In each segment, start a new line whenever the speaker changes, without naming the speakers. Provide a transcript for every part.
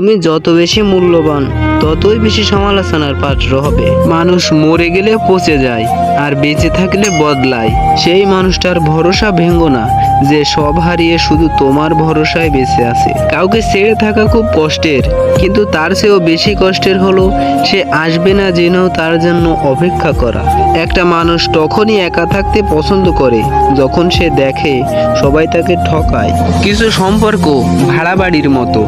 তুমি যত বেশি মূল্যবান ততই বেশি সমালোচনার পাত্র হবে। মানুষ মরে গেলে পচে যায় আর বেঁচে থাকলে বদলায়। সেই মানুষটার ভরসা ভেঙ্গো না যে সব হারিয়ে শুধু তোমার ভরসায় বেঁচে আছে। কাউকে ছেড়ে থাকা খুব কষ্টের, কিন্তু তার চেয়েও বেশি কষ্টের হলো সে আসবে না জেনেও তার জন্য অপেক্ষা করা। একটা মানুষ তখনই একা থাকতে পছন্দ করে যখন সে দেখে সবাই তাকে ঠকায়। কিছু সম্পর্ক ভাড়া বাড়ির মতো,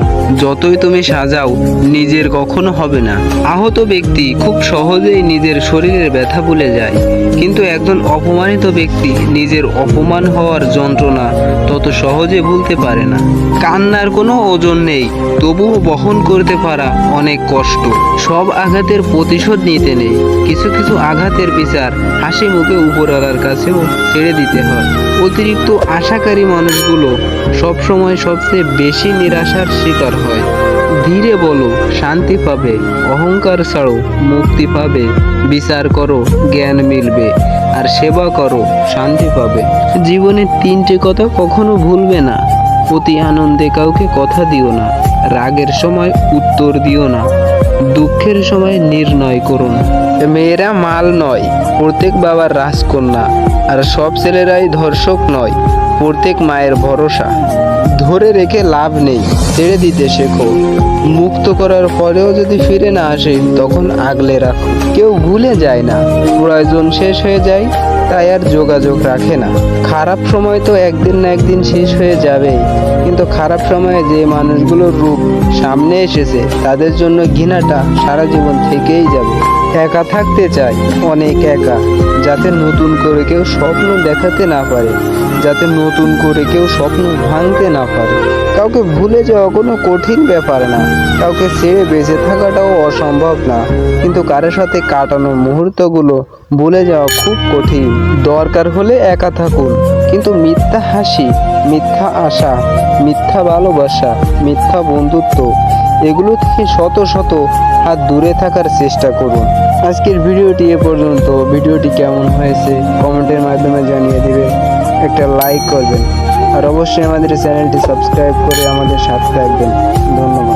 যতই তুমি সাজাও নিজের কখনো হবে না। আহত ব্যক্তি খুব সহজেই নিজের শরীরের ব্যথা ভুলে যায়, কিন্তু একজন অপমানিত ব্যক্তি নিজের অপমান হওয়ার যন্ত্রণা তত সহজে ভুলতে পারে না। কান্নার কোনো ওজন নেই, তবুও বহন করতে পারা অনেক কষ্ট। সব আঘাতের প্রতিশোধ নিতে নেই, কিছু কিছু আঘাতের বিচার হাসি মুখে উপরওয়ালার কাছেও ছেড়ে দিতে হয়। অতিরিক্ত আশাকারী মানুষগুলো সবসময় সবচেয়ে বেশি নিরাশার শিকার হয়। ধীরে বলো, শান্তি পাবে। অহংকার ছাড়ো, মুক্তি পাবে। বিচার করো, জ্ঞান মিলবে। আর সেবা করো, শান্তি পাবে। জীবনের তিনটে কথা কখনো ভুলবে না। অতি আনন্দে কাউকে কথা দিও না, রাগের সময় উত্তর দিও না, দুঃখের সময় নির্ণয় করো না। মেয়েরা মাল নয়, প্রত্যেক বাবার রাজকন্যা। আর সব ছেলেরাই ধর্ষক নয়, প্রত্যেক মায়ের ভরসা। ধরে রেখে লাভ নেই, ছেড়ে দিতে শেখো। মুক্ত করার পরেও যদি ফিরে না আসে তখন আগলে রাখো। কেউ ভুলে যায় না, প্রয়োজন শেষ হয়ে যায় তাই আর যোগাযোগ রাখে না। খারাপ সময় তো একদিন না একদিন শেষ হয়ে যাবেই, কিন্তু খারাপ সময়ে যে মানুষগুলোর রূপ সামনে এসেছে তাদের জন্য ঘৃণাটা সারা জীবন থেকেই যাবে। একা থাকতে চাই, অনেক একা, যাতে নতুন করে কেউ স্বপ্ন দেখাতে না পারে, যাতে নতুন করে কেউ স্বপ্ন ভাঙতে না পারে। কাউকে ভুলে যাওয়া কোনো কঠিন ব্যাপার না, কাউকে ছেড়ে বেঁচে থাকাটাও অসম্ভব না, কিন্তু কারোর সাথে কাটানো মুহূর্তগুলো ভুলে যাওয়া খুব কঠিন। দরকার হলে একা থাকুন, কিন্তু মিথ্যা হাসি, মিথ্যা আশা, মিথ্যা ভালোবাসা, মিথ্যা বন্ধুত্ব, এগুলো থেকে শত শত হাত দূরে থাকার চেষ্টা করুন। আজকের ভিডিওটি এ পর্যন্ত। ভিডিওটি কেমন হয়েছে কমেন্টের মাধ্যমে জানিয়ে দিবেন, একটা লাইক করবেন আর অবশ্যই আমাদের চ্যানেলটি সাবস্ক্রাইব করে আমাদের সাথে থাকবেন। ধন্যবাদ।